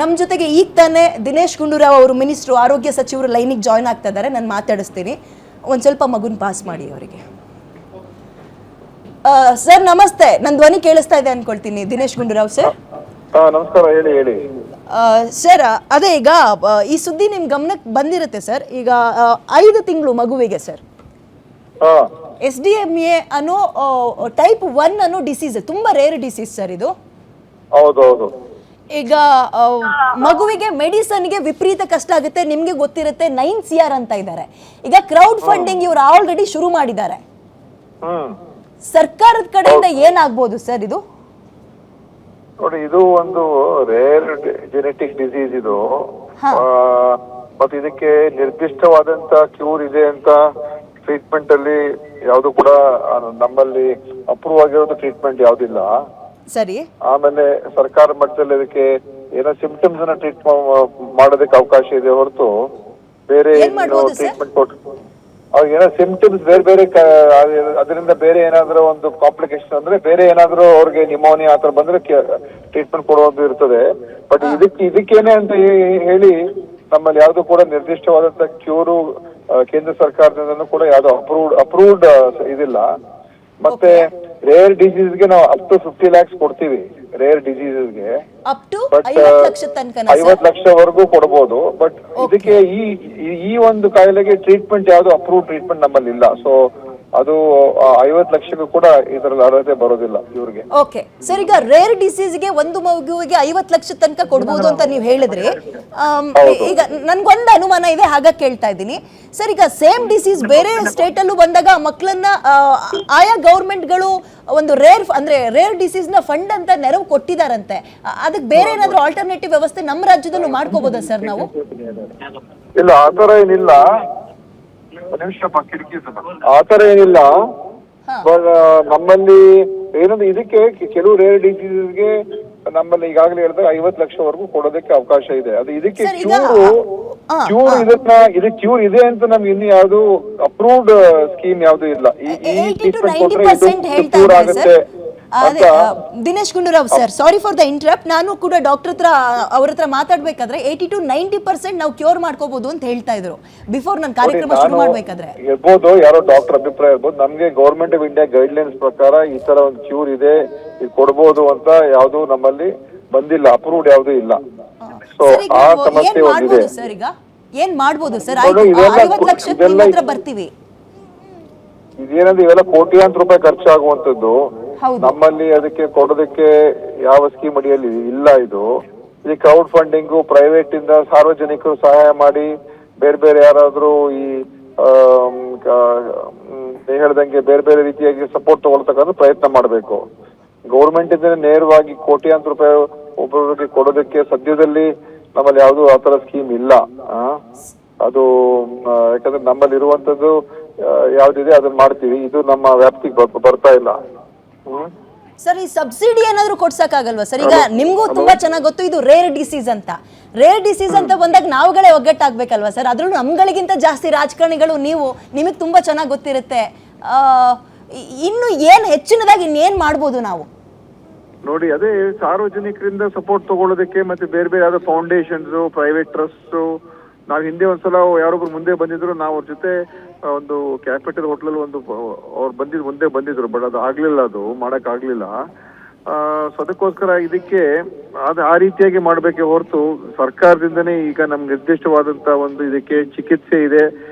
ನಮ್ಮ ಜೊತೆಗೆ ಈಗ ತಾನೇ ದಿನೇಶ್ ಗುಂಡೂರಾವ್ ಅವರು ಮಿನಿಸ್ಟ್ರು ಆರೋಗ್ಯ ಸಚಿವರು ಲೈನಿಗೆ ಜಾಯ್ನ್ ಆಗ್ತಾ ಇದ್ದಾರೆ. ನಾನು ಮಾತಾಡಿಸ್ತೀನಿ. ಒಂದು ಸ್ವಲ್ಪ ಮಗುನ ಪಾಸ್ ಮಾಡಿ ಅವರಿಗೆ. ಸರ್ ನಮಸ್ತೆ, ನನ್ನ ಧ್ವನಿ ಕೇಳಿಸ್ತಾ ಇದೆ ಅನ್ಕೊಳ್ತೀನಿ. ದಿನೇಶ್ ಗುಂಡೂರಾವ್ ಸರ್. ನಮಸ್ಕಾರ, ಹೇಳಿ ಹೇಳಿ. ಸರ್ ಅದೇ ಈಗ ಈ ಸುದ್ದಿ ನಿಮ್ಮ ಗಮನಕ್ಕೆ ಬಂದಿರುತ್ತೆ ಸರ್. ಈಗ 5 ತಿಂಗಳು ಮಗುವಿಗೆ ಸರ್ SDMA ಅನ್ನೋ ಟೈಪ್ 1 ಅನ್ನೋ ಡಿಸೀಸ್, ತುಂಬಾ ರೇರ್ ಡಿಸೀಸ್ ಸರ್ ಇದು. ಹೌದೌದು. ಈಗ ಮಗುವಿಗೆ ಮೆಡಿಸನ್ಗೆ ವಿಪರೀತ ಕಷ್ಟ ಆಗುತ್ತೆ. ನಿಮ್ಗೆ ಗೊತ್ತಿರುತ್ತೆ 9 CR ಅಂತ ಇದ್ದಾರೆ. ಈಗ ಕ್ರೌಡ್ ಫಂಡಿಂಗ್ ಇವರು ಆಲ್ರೆಡಿ ಶುರು ಮಾಡಿದ್ದಾರೆ. ಸರ್ಕಾರದ ಕಡೆಯಿಂದ ಏನಾಗ್ಬೋದು ಸರ್ ಇದು? ನೋಡಿ, ಇದು ಒಂದು ರೇರ್ ಜೆನೆಟಿಕ್ ಡಿಸೀಸ್ ಇದು. ಮತ್ತೆ ಇದಕ್ಕೆ ನಿರ್ದಿಷ್ಟವಾದಂತ ಕ್ಯೂರ್ ಇದೆ ಅಂತ ಟ್ರೀಟ್ಮೆಂಟ್ ಅಲ್ಲಿ ಯಾವುದು ಕೂಡ ನಮ್ಮಲ್ಲಿ ಅಪ್ರೂವ್ ಆಗಿರೋದು ಟ್ರೀಟ್ಮೆಂಟ್ ಯಾವ್ದಿಲ್ಲ. ಸರಿ. ಆಮೇಲೆ ಸರ್ಕಾರ ಮಟ್ಟದಲ್ಲಿ ಅದಕ್ಕೆ ಏನೋ ಸಿಂಪ್ಟಮ್ಸ್ ಅನ್ನ ಟ್ರೀಟ್ ಮಾಡೋದಕ್ಕೆ ಅವಕಾಶ ಇದೆ ಹೊರತು ಬೇರೆ ಟ್ರೀಟ್ಮೆಂಟ್ ಕೊಟ್ಟು ಅವ್ರಿಗೆ ಏನೋ ಸಿಂಪ್ಟಮ್ಸ್ ಬೇರೆ ಬೇರೆ ಅದರಿಂದ ಬೇರೆ ಏನಾದ್ರೂ ಒಂದು ಕಾಂಪ್ಲಿಕೇಶನ್ ಅಂದ್ರೆ ಬೇರೆ ಏನಾದ್ರೂ ಅವ್ರಿಗೆ ನಿಮೋನಿಯಾ ಆತರ ಬಂದ್ರೆ ಟ್ರೀಟ್ಮೆಂಟ್ ಕೊಡುವುದು ಇರ್ತದೆ. ಬಟ್ ಇದಕ್ಕೇನೆ ಅಂತ ಹೇಳಿ ನಮ್ಮಲ್ಲಿ ಯಾವ್ದು ಕೂಡ ನಿರ್ದಿಷ್ಟವಾದಂತ ಕ್ಯೂರು ಕೇಂದ್ರ ಸರ್ಕಾರದಿಂದ ಕೂಡ ಯಾವ್ದು ಅಪ್ರೂವ್ಡ್ ಇದಿಲ್ಲ. ಮತ್ತೆ ರೇರ್ ಡಿಸೀಸ್ಗೆ ನಾವು ಅಪ್ ಟು 50 lakhs ಕೊಡ್ತೀವಿ. ರೇರ್ ಡಿಸೀಸ್ಗೆ ಬಟ್ 50 ಲಕ್ಷವರೆಗೂ ಕೊಡ್ಬೋದು. ಬಟ್ ಇದಕ್ಕೆ ಈ ಒಂದು ಕಾಯಿಲೆಗೆ ಟ್ರೀಟ್ಮೆಂಟ್ ಯಾವ್ದು ಅಪ್ರೂವ್ ಟ್ರೀಟ್ಮೆಂಟ್ ನಮ್ಮಲ್ಲಿ ಇಲ್ಲ. ಸೊ ಅದು 50 ಲಕ್ಷಕ್ಕೂ ಕೂಡ ಇದರಲ್ಲಿ ಅರ್ಹತೆ ಬರೋದಿಲ್ಲ ಇವ್ರಿಗೆ. ಓಕೆ ಸರ್, ಈಗ ರೇರ್ ಡಿಸೀಸ್ಗೆ ಒಂದು ಮಗುವಿಗೆ 50 ಲಕ್ಷ ತನಕ ಕೊಡ್ಬೋದು ಅಂತ ನೀವು ಹೇಳಿದ್ರಿ. ಈಗ ನನ್ಗೊಂದು ಅನುಮಾನ ಇದೆ, ಹಾಗಾಗಿ ಕೇಳ್ತಾ ಇದ್ದೀನಿ ಸರ್. ಈಗ ಸೇಮ್ ಡಿಸೀಸ್ ಬೇರೆ ಸ್ಟೇಟ್ ಅಲ್ಲೂ ಬಂದಾಗ ಮಕ್ಕಳನ್ನ ಆಯಾ ಗೌರ್ಮೆಂಟ್ಗಳು ಒಂದು ರೇರ್ ಡಿಸೀಸ್ ನ ಫಂಡ್ ಅಂತ ನೆರವು ಕೊಟ್ಟಿದಾರಂತೆ. ಅದಕ್ಕೆ ಬೇರೆ ಏನಾದ್ರೂ ಆಲ್ಟರ್ನೇಟಿವ್ ವ್ಯವಸ್ಥೆ ನಮ್ಮ ರಾಜ್ಯದಲ್ಲೂ ಮಾಡ್ಕೋಬಹುದಾ ಸರ್ ನಾವು? ಇಲ್ಲ, ಆತರ ಏನಿಲ್ಲ. ಆತರ ಏನಿಲ್ಲ. ನಮ್ಮಲ್ಲಿ ಏನಂದ್ರೆ ಇದಕ್ಕೆ ಕೆಲವು ರೇರ್ ಡಿಸೀಸ್ಗೆ ನಮ್ಮಲ್ಲಿ ಈಗಾಗಲೇ ಹೇಳಿದಾಗ 50 ಲಕ್ಷವರೆಗೂ ಕೊಡೋದಕ್ಕೆ ಅವಕಾಶ ಇದೆ. ಅದು ಇದಕ್ಕೆ ಕ್ಯೂರ್ ಇದೆ ಅಂತ ನಮ್ಗೆ ಇನ್ನು ಯಾವ್ದು ಅಪ್ರೂವ್ಡ್ ಸ್ಕೀಮ್ ಯಾವ್ದು ಇಲ್ಲ. ಈ ಟ್ರೀಟ್ಮೆಂಟ್ ಕೊಟ್ರೆ ಕ್ಯೂರ್ ಆಗುತ್ತೆ. Dinesh Gundu Rao sir, sorry for the interrupt. ನಾನು ಕೂಡ ಡಾಕ್ಟರ್ ಅವ್ರ ಹತ್ರ ಮಾತಾಡ್ಬೇಕಾದ್ರೆ 80 to 90% ನಾವು ಕ್ಯೂರ್ ಮಾಡ್ಕೋಬಹುದು ಅಂತ ಹೇಳ್ತಾ ಇದ್ರು ಬಿಫೋರ್ ನನ್ನ ಕಾರ್ಯಕ್ರಮ ಶುರು ಮಾಡ್ಬೇಕಾದ್ರೆ. ಇರ್ಬೋದು, ಯಾರೋ ಡಾಕ್ಟರ್ ಅಭಿಪ್ರಾಯ ಇರ್ಬೋದು. ನಮ್ಗೆ government of India guide lines ಪ್ರಕಾರ ಈ ತರ ಒಂದು ಕ್ಯೂರ್ ಇದೆ, ಇದು ಕೊಡ್ಬೋದು ಅಂತ ಯಾವ್ದು ನಮ್ಮಲ್ಲಿ ಬಂದಿಲ್ಲ, ಅಪ್ರೂವ್ಡ್ ಯಾವ್ದು ಇಲ್ಲ. ಸೊ ಆ ಸಮಸ್ಯೆ ಒಂದಿದೆ ಸರ್. ಈಗ ಏನ್ ಮಾಡ್ಬೋದು ಸರ್? 50 ಲಕ್ಷ ಬರ್ತೀವಿ. ಇದೇನಂದ್ರೆ ಇವೆಲ್ಲ ಕೋಟ್ಯಾಂತರ ರೂಪಾಯಿ ಖರ್ಚಾಗುವಂತದ್ದು. ನಮ್ಮಲ್ಲಿ ಅದಕ್ಕೆ ಕೊಡೋದಕ್ಕೆ ಯಾವ ಸ್ಕೀಮ್ ಅಡಿಯಲ್ಲಿ ಇಲ್ಲ. ಇದು ಕ್ರೌಡ್ ಫಂಡಿಂಗು, ಪ್ರೈವೇಟ್ ಇಂದ ಸಾರ್ವಜನಿಕರು ಸಹಾಯ ಮಾಡಿ ಬೇರೆ ಬೇರೆ ಯಾರಾದ್ರೂ ಈ ಹೇಳ್ದಂಗೆ ಬೇರೆ ಬೇರೆ ರೀತಿಯಾಗಿ ಸಪೋರ್ಟ್ ತಗೊಳ್ತಕ್ಕಂಥ ಪ್ರಯತ್ನ ಮಾಡಬೇಕು. ಗೌರ್ಮೆಂಟ್ ಇಂದ ನೇರವಾಗಿ ಕೋಟ್ಯಾಂತರ ರೂಪಾಯಿ ಒಬ್ಬೊಬ್ಬರಿಗೆ ಕೊಡೋದಕ್ಕೆ ಸದ್ಯದಲ್ಲಿ ನಮ್ಮಲ್ಲಿ ಯಾವ್ದು ಆತರ ಸ್ಕೀಮ್ ಇಲ್ಲ. ಅದು ಯಾಕಂದ್ರೆ ನಮ್ಮಲ್ಲಿ ಇರುವಂತದ್ದು ಯಾವ್ದಿದೆ ಅದನ್ನ ಮಾಡ್ತೀವಿ. ಇದು ನಮ್ಮ ವ್ಯಾಪ್ತಿಗೆ ಬರ್ತಾ ಇಲ್ಲ. ಸರ್, ಈ ಸಬ್ಸಿಡಿ ಏನಾದ್ರು ಕೊಡ್ಸಕ್ಕಾಗಲ್ವಾ ಸರ್? ಈಗ ನಿಮ್ಗೂ ತುಂಬಾ ಚೆನ್ನಾಗಿ ಗೊತ್ತು ಇದು ರೇರ್ ಡಿಸೀಸ್ ಅಂತ. ರೇರ್ ಡಿಸೀಸ್ ಅಂತ ಬಂದಾಗ ನಾವುಗಳೇ ಒಗ್ಗಟ್ಟಾಗ್ಬೇಕಲ್ವಾ ಸರ್? ಅದ್ರಲ್ಲೂ ನಮ್ಗಳಿಗಿಂತ ಜಾಸ್ತಿ ರಾಜಕಾರಣಿಗಳು ನೀವು, ನಿಮಗೆ ತುಂಬಾ ಚೆನ್ನಾಗಿ ಗೊತ್ತಿರುತ್ತೆ. ಇನ್ನು ಏನ್ ಹೆಚ್ಚಿನದಾಗಿ ಇನ್ನೇನ್ ಮಾಡ್ಬೋದು ನಾವು? ನೋಡಿ, ಅದೇ ಸಾರ್ವಜನಿಕರಿಂದ ಸಪೋರ್ಟ್ ತಗೊಳ್ಳೋದಕ್ಕೆ ಮತ್ತೆ ಬೇರೆ ಬೇರೆ ಯಾವ್ದೋ ಫೌಂಡೇಶನ್ಸ್, ಪ್ರೈವೇಟ್ ಟ್ರಸ್ಟ್. ನಾವು ಹಿಂದೆ ಒಂದ್ಸಲ ಯಾರೊಬ್ರು ಮುಂದೆ ಬಂದಿದ್ರು, ನಾವು ಅವ್ರ ಜೊತೆ ಒಂದು ಕ್ಯಾಪಿಟಲ್ ಹೋಟ್ಲಲ್ಲಿ ಅವ್ರು ಮುಂದೆ ಬಂದಿದ್ರು. ಬಟ್ ಅದು ಆಗ್ಲಿಲ್ಲ, ಅದು ಮಾಡಕ್ ಆಗ್ಲಿಲ್ಲ. ಸೊ ಅದಕ್ಕೋಸ್ಕರ ಇದಕ್ಕೆ ಆ ರೀತಿಯಾಗಿ ಮಾಡ್ಬೇಕೆ ಹೊರತು ಸರ್ಕಾರದಿಂದನೇ ಈಗ ನಮ್ಗೆ ನಿರ್ದಿಷ್ಟವಾದಂತ ಒಂದು ಇದಕ್ಕೆ ಚಿಕಿತ್ಸೆ ಇದೆ,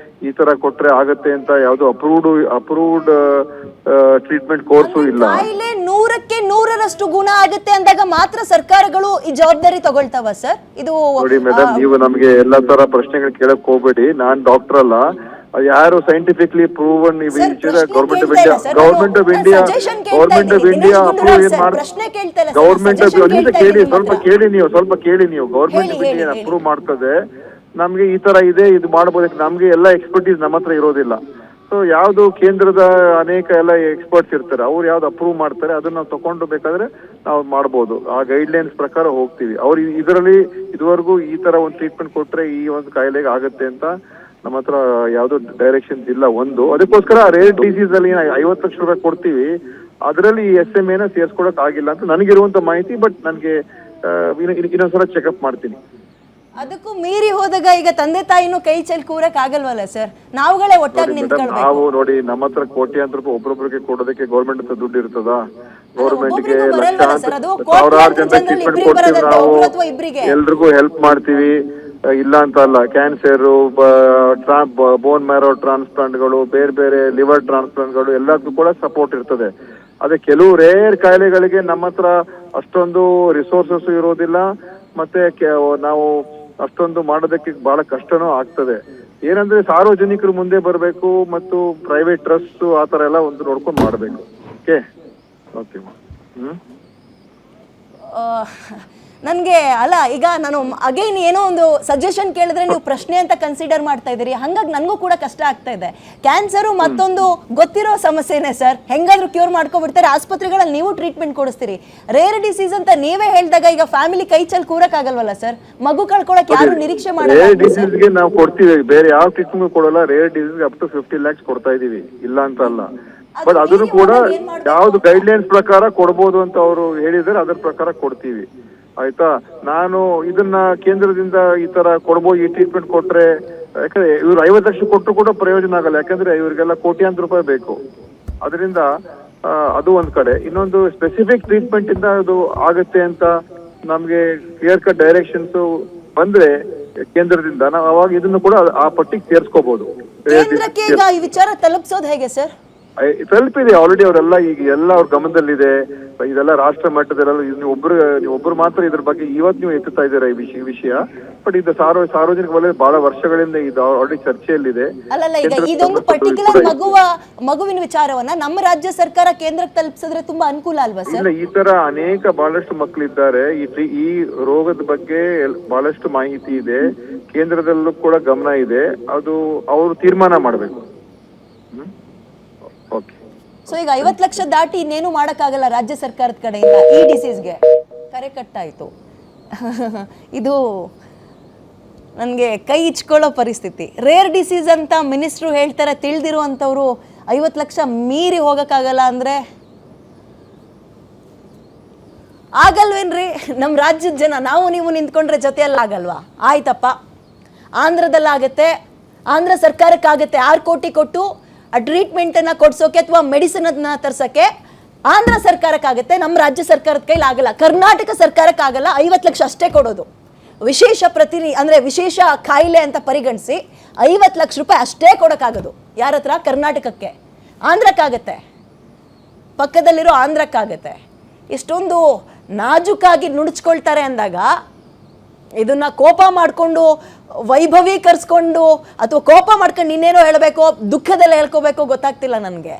ಈ ತರ ಕೊಟ್ರೆ ಆಗತ್ತೆ ಅಂತ ಯಾವ್ದು ಅಪ್ರೂವ್ಡ್ ಟ್ರೀಟ್ಮೆಂಟ್ ಕೋರ್ಸು ಇಲ್ಲ. ಕಾಯಿಲೆ 100ಕ್ಕೆ 100ರಷ್ಟು ಗುಣ ಆಗುತ್ತೆ ಅಂದಾಗ ಮಾತ್ರ ಸರ್ಕಾರಗಳು ಈ ಜವಾಬ್ದಾರಿ ತಗೊಳ್ತಾವ ಸರ್? ಇದು ನೋಡಿ ಮೇಡಮ್, ನೀವು ನಮ್ಗೆ ಎಲ್ಲಾ ತರ ಪ್ರಶ್ನೆಗಳು ಕೇಳಕ್ ಹೋಗ್ಬೇಡಿ. ನಾನ್ ಡಾಕ್ಟರ್ ಅಲ್ಲ. ಯಾರು scientifically proven government of India approve ಏನ್ ಗೌರ್ಮೆಂಟ್ ಸ್ವಲ್ಪ ಕೇಳಿ ನೀವು ಗೌರ್ಮೆಂಟ್ ಆಫ್ ಇಂಡಿಯಾ ಅಪ್ರೂವ್ ಮಾಡ್ತದೆ. ನಮ್ಗೆ ಈ ತರ ಇದೆ, ಇದು ಮಾಡಬಹುದಕ್ಕೆ ನಮ್ಗೆ ಎಲ್ಲ ಎಕ್ಸ್ಪರ್ಟೀಸ್ ನಮ್ಮ ಹತ್ರ ಇರೋದಿಲ್ಲ. ಸೊ ಯಾವ್ದು ಕೇಂದ್ರದ ಅನೇಕ ಎಲ್ಲ ಎಕ್ಸ್ಪರ್ಟ್ಸ್ ಇರ್ತಾರೆ, ಅವ್ರು ಯಾವ್ದು ಅಪ್ರೂವ್ ಮಾಡ್ತಾರೆ ಅದನ್ನ ನಾವು ತಗೊಂಡು ಬೇಕಾದ್ರೆ ನಾವು ಮಾಡ್ಬೋದು. ಆ ಗೈಡ್ ಲೈನ್ಸ್ ಪ್ರಕಾರ ಹೋಗ್ತೀವಿ. ಅವ್ರು ಇದರಲ್ಲಿ ಇದುವರೆಗೂ ಈ ತರ ಒಂದು ಟ್ರೀಟ್ಮೆಂಟ್ ಕೊಟ್ರೆ ಈ ಒಂದು ಕಾಯಿಲೆಗೆ ಆಗುತ್ತೆ ಅಂತ ನಮ್ಮ ಹತ್ರ ಯಾವ್ದು ಡೈರೆಕ್ಷನ್ಸ್ ಇಲ್ಲ. ಒಂದು ಅದಕ್ಕೋಸ್ಕರ ರೇರ್ ಡಿಸೀಸ್ ಅಲ್ಲಿ 50 ಲಕ್ಷ ರೂಪಾಯಿ ಕೊಡ್ತೀವಿ. ಅದರಲ್ಲಿ SMA ಸೇರ್ಸ್ಕೊಳಕ್ ಆಗಿಲ್ಲ ಅಂತ ನನಗಿರುವಂತ ಮಾಹಿತಿ. ಬಟ್ ನನ್ಗೆ ಇನ್ನೊಂದ್ಸಲ ಚೆಕಪ್ ಮಾಡ್ತೀನಿ. ಅದಕ್ಕೂ ಮೀರಿ ಹೋದಾಗ ಈಗ ತಂದೆ ತಾಯಿನೂ ಕೈ ಚೆಲ್ಲಿ ಕೂರಕ್ ಆಗಲ್ವಲ್ಲ ಸರ್, ನಾವುಗಳೇ ಒಟ್ಟಾಗಿ ನಿಂತ್ಕೊಳ್ಬೇಕು. ನಾವು ನೋಡಿ ನಮ್ಮ ಹತ್ರ ಕೋಟ್ಯಾಂತರ ರೂಪಾಯಿ ಒಬ್ಬೊಬ್ರಿಗೆ ಕೊಡೋದಕ್ಕೆ ಗೌರ್ಮೆಂಟ್ ಹತ್ರ ದುಡ್ಡು ಇರ್ತದ? ಗೌರ್ಮೆಂಟ್ಗೆ ಸಾವಿರಾರು ಜನ ಟ್ರೀಟ್ಮೆಂಟ್ ಕೊಡ್ತೀವಿ ನಾವು, ಎಲ್ರಿಗೂ ಹೆಲ್ಪ್ ಮಾಡ್ತೀವಿ, ಇಲ್ಲ ಅಂತ ಅಲ್ಲ. ಕ್ಯಾನ್ಸರ್, ಬೋನ್ ಮ್ಯಾರೋ ಟ್ರಾನ್ಸ್ಪ್ಲಾಂಟ್ಗಳು, ಬೇರೆ ಬೇರೆ ಲಿವರ್ ಟ್ರಾನ್ಸ್ಪ್ಲಾಂಟ್ಗಳು ಎಲ್ಲದಕ್ಕೂ ಕೂಡ ಸಪೋರ್ಟ್ ಇರ್ತದೆ. ಅದೇ ಕೆಲವು ರೇರ್ ಕಾಯಿಲೆಗಳಿಗೆ ನಮ್ಮ ಹತ್ರ ಅಷ್ಟೊಂದು ರಿಸೋರ್ಸಸ್ ಇರೋದಿಲ್ಲ, ಮತ್ತೆ ನಾವು ಅಷ್ಟೊಂದು ಮಾಡೋದಕ್ಕೆ ಬಹಳ ಕಷ್ಟನೂ ಆಗ್ತದೆ. ಏನಂದ್ರೆ ಸಾರ್ವಜನಿಕರು ಮುಂದೆ ಬರಬೇಕು ಮತ್ತು ಪ್ರೈವೇಟ್ ಟ್ರಸ್ಟ್ ಆ ತರ ಎಲ್ಲ ಒಂದು ನೋಡ್ಕೊಂಡು ಮಾಡಬೇಕು. Okay okay. ನನಗೆ ಅಲ್ಲ, ಈಗ ನಾನು ಅಗೈನ್ ಏನೋ ಒಂದು ಸಜೆಷನ್ ಕೇಳಿದ್ರೆ ನೀವು ಪ್ರಶ್ನೆ ಅಂತ ಕನ್ಸಿಡರ್ ಮಾಡ್ತಾ ಇದ್ದೀರಿ, ಹಂಗಾಗಿ ನನಗೂ ಕೂಡ ಕಷ್ಟ ಆಗ್ತಾ ಇದೆ. ಕ್ಯಾನ್ಸರು ಮತ್ತೊಂದು ಗೊತ್ತಿರೋ ಸಮಸ್ಯೆನೇ ಸರ್, ಹೆಂಗಾದ್ರೂ ಕ್ಯೂರ್ ಮಾಡ್ಕೊಬಿಡ್ತಾರೆ, ಆಸ್ಪತ್ರೆಗಳಲ್ಲಿ ನೀವು ಟ್ರೀಟ್ಮೆಂಟ್ ಕೊಡಿಸ್ತೀರಿ. ರೇರ್ ಡಿಸೀಸ್ ಅಂತ ನೀವೇ ಹೇಳಿದಾಗ ಈಗ ಫ್ಯಾಮಿಲಿ ಕೈ ಚೆಲ್ಲಿ ಕೂರಕ್ ಆಗಲ್ವಲ್ಲ ಸರ್, ಮಗು ಕಳ್ಕೊಳಕ್ ಯಾರು ನಿರೀಕ್ಷೆ ಮಾಡಲ್ಲ. ರೇರ್ ಡಿಸೀಸ್ಗೆ ನಾವು ಕೊಡ್ತೀವಿ, ಬೇರೆ ಯಾವ ಟ್ರೀಟ್ಮೆಂಟ್ ಕೊಡಲ್ಲ. Rare disease up to 50 lakhs ಕೊಡ್ತಾ ಇದೀವಿ, ಇಲ್ಲ ಅಂತ ಅಲ್ಲ. ಬಟ್ ಅದನ್ನು ಕೂಡ ಯಾವ್ದು ಗೈಡ್ಲೈನ್ಸ್ ಪ್ರಕಾರ ಕೊಡ್ಬೋದು ಅಂತ ಅವರು ಹೇಳಿದ್ರೆ ಅದ್ರ ಪ್ರಕಾರ ಕೊಡ್ತೀವಿ, ಆಯ್ತಾ. ನಾನು ಇದನ್ನ ಕೇಂದ್ರದಿಂದ ಈ ತರ ಕೊಡ್ಬೋದು, ಈ ಟ್ರೀಟ್ಮೆಂಟ್ ಕೊಟ್ರೆ, ಯಾಕಂದ್ರೆ ಇವ್ರು 50 ಲಕ್ಷ ಕೊಟ್ಟರು ಕೂಡ ಪ್ರಯೋಜನ ಆಗಲ್ಲ, ಯಾಕಂದ್ರೆ ಇವ್ರಿಗೆಲ್ಲ ಕೋಟ್ಯಾಂತರ ರೂಪಾಯಿ ಬೇಕು. ಅದರಿಂದ ಅದು ಒಂದ್ ಕಡೆ. ಇನ್ನೊಂದು ಸ್ಪೆಸಿಫಿಕ್ ಟ್ರೀಟ್ಮೆಂಟ್ ಇಂದ ಅದು ಆಗುತ್ತೆ ಅಂತ ನಮ್ಗೆ ಕ್ಲಿಯರ್ ಕಟ್ ಡೈರೆಕ್ಷನ್ಸ್ ಬಂದ್ರೆ ಕೇಂದ್ರದಿಂದ, ನಾವು ಅವಾಗ ಇದನ್ನು ಕೂಡ ಆ ಪಟ್ಟಿಗೆ ಸೇರ್ಸ್ಕೋಬಹುದು. ಕೇಂದ್ರಕ್ಕೆ ಈಗ ಈ ವಿಚಾರ ತಲುಪಿಸೋದು ಹೇಗೆ ಸರ್? ತಲುಪಿದೆ ಆಲ್ರೆಡಿ, ಅವರೆಲ್ಲ ಈಗ ಎಲ್ಲ ಅವ್ರ ಗಮನದಲ್ಲಿದೆ. ಇದೆಲ್ಲ ರಾಷ್ಟ್ರ ಮಟ್ಟದಲ್ಲೆಲ್ಲ ನೀವೊಬ್ರು ಮಾತ್ರ ಇದ್ರ ಬಗ್ಗೆ ಇವತ್ತು ನೀವು ಎತ್ತುತ್ತಾ ಇದ್ದೀರಾ ಈ ವಿಷಯ. ಬಟ್ ಇದು ಸಾರ್ವಜನಿಕ ವಲಯ ಬಹಳ ವರ್ಷಗಳಿಂದ ಇದು ಆಲ್ರೆಡಿ ಚರ್ಚೆಯಲ್ಲಿದೆ. ಅಲ್ಲಲ್ಲ, ಈಗ ಇದೊಂದು ಪರ್ಟಿಕ್ಯುಲರ್ ಮಗುವಿನ ವಿಚಾರವನ್ನ ನಮ್ಮ ರಾಜ್ಯ ಸರ್ಕಾರ ಕೇಂದ್ರಕ್ಕೆ ತಲುಪಿಸಿದ್ರೆ ತುಂಬಾ ಅನುಕೂಲ ಅಲ್ವಾ ಸರ್? ಇಲ್ಲ, ಈ ತರ ಅನೇಕ ಬಹಳಷ್ಟು ಮಕ್ಕಳಿದ್ದಾರೆ. ಈ ರೋಗದ ಬಗ್ಗೆ ಬಹಳಷ್ಟು ಮಾಹಿತಿ ಇದೆ, ಕೇಂದ್ರದಲ್ಲೂ ಕೂಡ ಗಮನ ಇದೆ. ಅದು ಅವರು ತೀರ್ಮಾನ ಮಾಡಬೇಕು. ಓಕೆ. ಸೊ ಈಗ 50 ಲಕ್ಷ ದಾಟಿ ಇನ್ನೇನು ಮಾಡೋಕ್ಕಾಗಲ್ಲ ರಾಜ್ಯ ಸರ್ಕಾರದ ಕಡೆಯಿಂದ ಈ ಡಿಸೀಸ್ಗೆ. ಕರೆ ಕಟ್ಟಾಯಿತು. ಇದು ನನಗೆ ಕೈ ಇಚ್ಕೊಳ್ಳೋ ಪರಿಸ್ಥಿತಿ. ರೇರ್ ಡಿಸೀಸ್ ಅಂತ ಮಿನಿಸ್ಟ್ರು ಹೇಳ್ತಾರೆ, ತಿಳಿದಿರುವಂಥವ್ರು 50 ಲಕ್ಷ ಮೀರಿ ಹೋಗೋಕ್ಕಾಗಲ್ಲ ಅಂದರೆ ಆಗಲ್ವೇನ್ರಿ? ನಮ್ಮ ರಾಜ್ಯದ ಜನ ನಾವು ನೀವು ನಿಂತ್ಕೊಂಡ್ರೆ ಜೊತೆಯಲ್ಲಿ ಆಗಲ್ವಾ? ಆಯ್ತಪ್ಪ, ಆಂಧ್ರದಲ್ಲಾಗತ್ತೆ, ಆಂಧ್ರ ಸರ್ಕಾರಕ್ಕಾಗತ್ತೆ 6 ಕೋಟಿ ಕೊಟ್ಟು ಆ ಟ್ರೀಟ್ಮೆಂಟನ್ನು ಕೊಡ್ಸೋಕೆ ಅಥವಾ ಮೆಡಿಸಿನನ್ನು ತರ್ಸೋಕ್ಕೆ ಆಂಧ್ರ ಸರ್ಕಾರಕ್ಕಾಗುತ್ತೆ, ನಮ್ಮ ರಾಜ್ಯ ಸರ್ಕಾರದ ಕೈಲಿ ಆಗಲ್ಲ, ಕರ್ನಾಟಕ ಸರ್ಕಾರಕ್ಕಾಗಲ್ಲ. 50 ಲಕ್ಷ ಅಷ್ಟೇ ಕೊಡೋದು. ವಿಶೇಷ ಅಂದರೆ ವಿಶೇಷ ಕಾಯಿಲೆ ಅಂತ ಪರಿಗಣಿಸಿ 50 ಲಕ್ಷ ರೂಪಾಯಿ ಅಷ್ಟೇ ಕೊಡೋಕ್ಕಾಗೋದು. ಯಾರ ಹತ್ರ? ಕರ್ನಾಟಕಕ್ಕೆ. ಆಂಧ್ರಕ್ಕಾಗತ್ತೆ, ಪಕ್ಕದಲ್ಲಿರೋ ಆಂಧ್ರಕ್ಕಾಗತ್ತೆ. ಇಷ್ಟೊಂದು ನಾಜೂಕಾಗಿ ನುಡಿಸ್ಕೊಳ್ತಾರೆ ಅಂದಾಗ ಇದನ್ನ ಕೋಪ ಮಾಡಿಕೊಂಡು ವೈಭವೀಕರಿಸ್ಕೊಂಡು ಅಥವಾ ಕೋಪ ಮಾಡ್ಕೊಂಡು ಇನ್ನೇನೋ ಹೇಳಬೇಕೋ ದುಃಖದಲ್ಲಿ ಹೇಳ್ಕೋಬೇಕೋ ಗೊತ್ತಾಗ್ತಿಲ್ಲ ನನಗೆ.